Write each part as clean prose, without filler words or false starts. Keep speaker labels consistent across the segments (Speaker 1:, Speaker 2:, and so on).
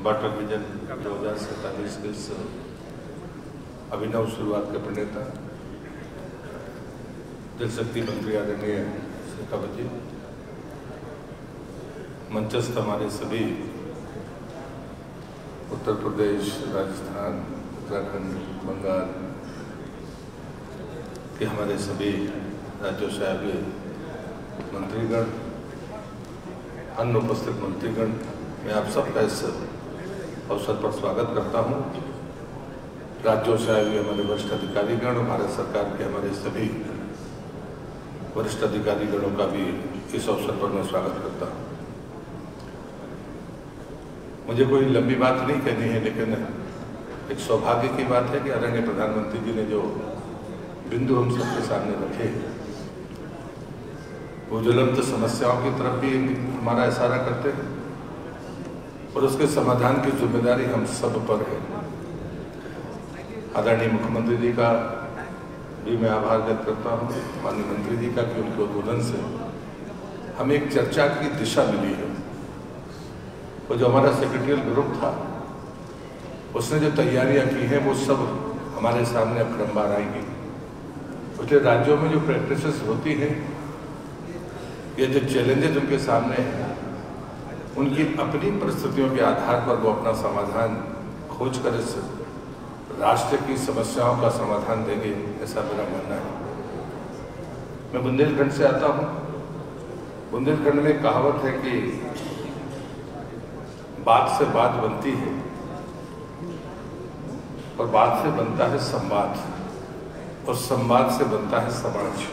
Speaker 1: Water vision 2047 के इस अभिनव शुरुआत के प्रणेता जल शक्ति मंत्री आदरणीय शेखावत जी, मंचस्थ हमारे सभी उत्तर प्रदेश, राजस्थान, उत्तराखंड, बंगाल के हमारे सभी राज्यों से आए मंत्रीगण, अन्य उपस्थित मंत्रीगण, मैं आप सबका इस अवसर पर स्वागत करता हूं। राज्यों से आए हुए हमारे वरिष्ठ अधिकारीगण और भारत सरकार के हमारे सभी वरिष्ठ अधिकारीगणों का भी इस अवसर पर मैं स्वागत करता हूं। मुझे कोई लंबी बात नहीं कहनी है, लेकिन एक सौभाग्य की बात है कि आदरणीय प्रधानमंत्री जी ने जो बिंदु हम सबके सामने रखे, वो ज्वलंत समस्याओं की तरफ भी हमारा इशारा करते हैं और उसके समाधान की जिम्मेदारी हम सब पर है। आदरणीय मुख्यमंत्री जी का भी मैं आभार व्यक्त करता हूँ, माननीय मंत्री जी का भी, उनके उद्बोधन से हमें एक चर्चा की दिशा मिली है। वो जो हमारा सेक्रेटरियल ग्रुप था, उसने जो तैयारियां की हैं वो सब हमारे सामने अब क्रमवार आएंगी। उसके राज्यों में जो प्रैक्टिसेस होती हैं, ये जो चैलेंजेस उनके सामने हैं, उनकी अपनी परिस्थितियों के आधार पर वो अपना समाधान खोज कर इस राष्ट्र की समस्याओं का समाधान देंगे, ऐसा मेरा मानना है। मैं बुंदेलखंड से आता हूँ। बुंदेलखंड में कहावत है कि बात से बात बनती है और बात से बनता है संवाद और संवाद से बनता है समाज।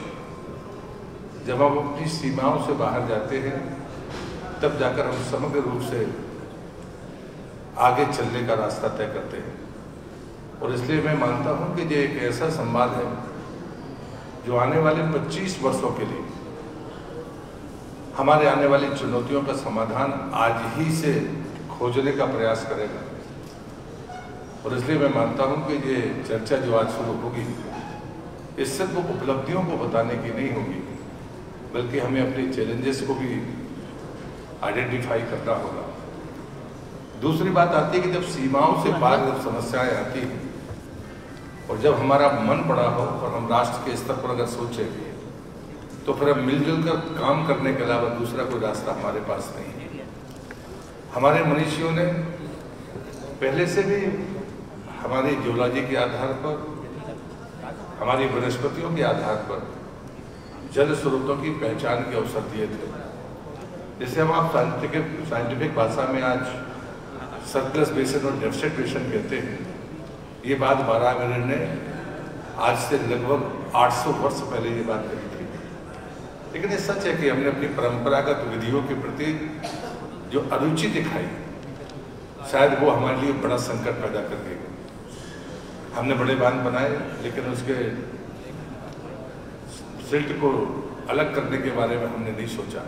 Speaker 1: जब हम अपनी सीमाओं से बाहर जाते हैं, तब जाकर हम समग्र रूप से आगे चलने का रास्ता तय करते हैं। और इसलिए मैं मानता हूं कि ये एक ऐसा संवाद है जो आने वाले 25 वर्षों के लिए हमारे आने वाली चुनौतियों का समाधान आज ही से खोजने का प्रयास करेगा। और इसलिए मैं मानता हूं कि ये चर्चा जो आज शुरू होगी, इससे वो उपलब्धियों को बताने की नहीं होगी, बल्कि हमें अपने चैलेंजेस को भी आइडेंटिफाई करना होगा। दूसरी बात आती है कि जब सीमाओं से पार जब समस्याएं आती हैं और जब हमारा मन बड़ा हो और हम राष्ट्र के स्तर पर अगर सोचें, तो फिर हम मिलजुल कर काम करने के अलावा दूसरा कोई रास्ता हमारे पास नहीं है। हमारे मनीषियों ने पहले से भी हमारी जियोलॉजी के आधार पर, हमारी वनस्पतियों के आधार पर जल स्रोतों की पहचान के अवसर दिए थे, जिसे हम आप साइंटिफिक भाषा में आज सरप्लस बेसिन और डेफिसिट बेसिन कहते हैं। ये बात बारामिर ने आज से लगभग 800 वर्ष पहले ये बात कही थी। लेकिन ये सच है कि हमने अपनी परंपरागत विधियों के प्रति जो अरुचि दिखाई, शायद वो हमारे लिए बड़ा संकट पैदा कर गई। हमने बड़े बांध बनाए, लेकिन उसके सिल्ट को अलग करने के बारे में हमने नहीं सोचा।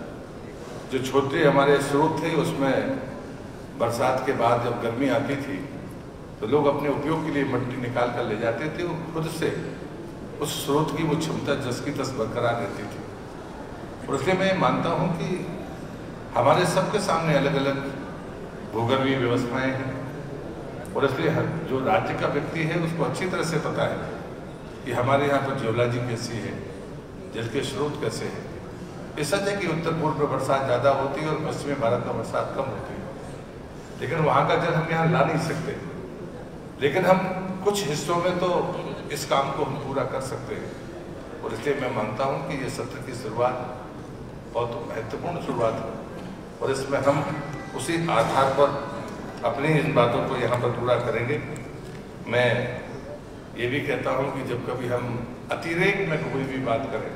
Speaker 1: जो छोटे हमारे स्रोत थे, उसमें बरसात के बाद जब गर्मी आती थी तो लोग अपने उपयोग के लिए मिट्टी निकाल कर ले जाते थे। वो खुद से उस स्रोत की वो क्षमता जस की तस बरकरार रहती थी। और इसलिए मैं मानता हूँ कि हमारे सबके सामने अलग अलग भूगर्भीय व्यवस्थाएं हैं, और इसलिए जो राज्य का व्यक्ति है उसको अच्छी तरह से पता है कि हमारे यहाँ पर जियोलॉजी कैसी है, जल के स्रोत कैसे हैं। ये सच है कि उत्तर पूर्व में बरसात ज़्यादा होती है और पश्चिमी भारत में बरसात कम होती है, लेकिन वहाँ का जल हम यहाँ ला नहीं सकते। लेकिन हम कुछ हिस्सों में तो इस काम को हम पूरा कर सकते हैं। और इसलिए मैं मानता हूँ कि ये सत्र की शुरुआत बहुत महत्वपूर्ण शुरुआत है, और इसमें हम उसी आधार पर अपनी इन बातों को यहाँ पर पूरा करेंगे। मैं ये भी कहता हूँ कि जब कभी हम अतिरेक में कोई भी बात करें,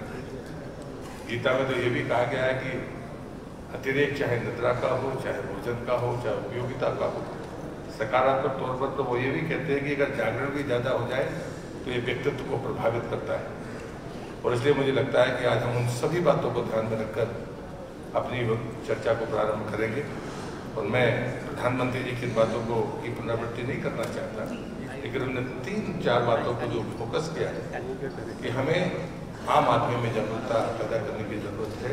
Speaker 1: गीता में तो ये भी कहा गया है कि अतिरेक चाहे निद्रा का हो, चाहे भोजन का हो, चाहे उपयोगिता का हो, सकारात्मक तौर पर तो वो ये भी कहते हैं कि अगर जागरण भी ज़्यादा हो जाए तो ये व्यक्तित्व को प्रभावित करता है। और इसलिए मुझे लगता है कि आज हम उन सभी बातों को ध्यान में रखकर अपनी चर्चा को प्रारंभ करेंगे। और मैं प्रधानमंत्री जी की इन बातों को की पुनरावृत्ति नहीं करना चाहता, लेकिन उन्होंने 3-4 बातों को जो फोकस किया है कि हमें आम आदमी में जागरूकता पैदा करने की जरूरत है,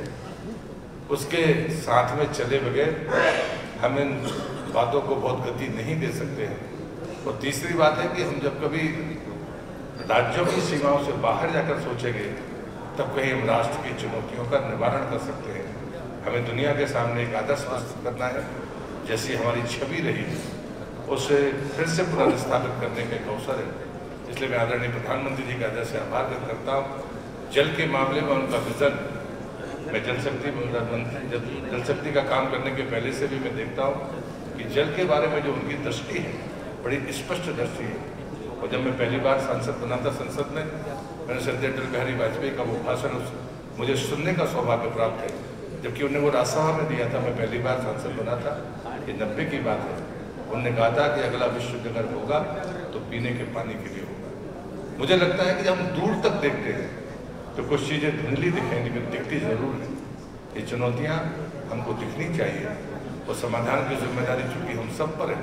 Speaker 1: उसके साथ में चले बगैर हम इन बातों को बहुत गति नहीं दे सकते हैं। और तीसरी बात है कि हम जब कभी राज्यों की सीमाओं से बाहर जाकर सोचेंगे तब कहीं हम राष्ट्र की चुनौतियों का निवारण कर सकते हैं। हमें दुनिया के सामने एक आदर्श प्रस्तुत करना है, जैसी हमारी छवि रही उसे फिर से पुनर्स्थापित करने का एक अवसर है। इसलिए मैं आदरणीय प्रधानमंत्री जी का आदर्श से आभार व्यक्त करता हूँ। जल के मामले में उनका विजन, मैं जल शक्ति का काम करने के पहले से भी मैं देखता हूँ कि जल के बारे में जो उनकी दृष्टि है बड़ी स्पष्ट दृष्टि है। और जब मैं पहली बार सांसद बना था संसद में, मैंने श्रद्धेय अटल बिहारी वाजपेयी का वो भाषण मुझे सुनने का सौभाग्य प्राप्त है, जबकि उन्होंने वो राज्यसभा में दिया था। मैं पहली बार सांसद बना था, ये 90 की बात है। उन्होंने कहा था कि अगला विश्व युद्ध अगर होगा तो पीने के पानी के लिए होगा। मुझे लगता है कि जब हम दूर तक देखते हैं तो कुछ चीज़ें धुंधली दिखें, लेकिन दिखती जरूर है। ये चुनौतियाँ हमको दिखनी चाहिए और समाधान की जिम्मेदारी चूंकि हम सब पर है।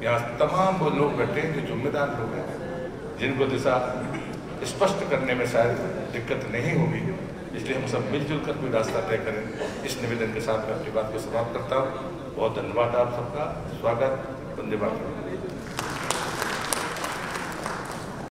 Speaker 1: यहाँ तमाम वो लोग बैठे हैं जो जिम्मेदार लोग हैं, जिनको दिशा स्पष्ट करने में शायद दिक्कत नहीं होगी। इसलिए हम सब मिलजुल कर कोई रास्ता तय करें। इस निवेदन के साथ मैं अपनी बात को समाप्त करता हूँ। बहुत धन्यवाद आप सबका। स्वागत। वंदे मातरम।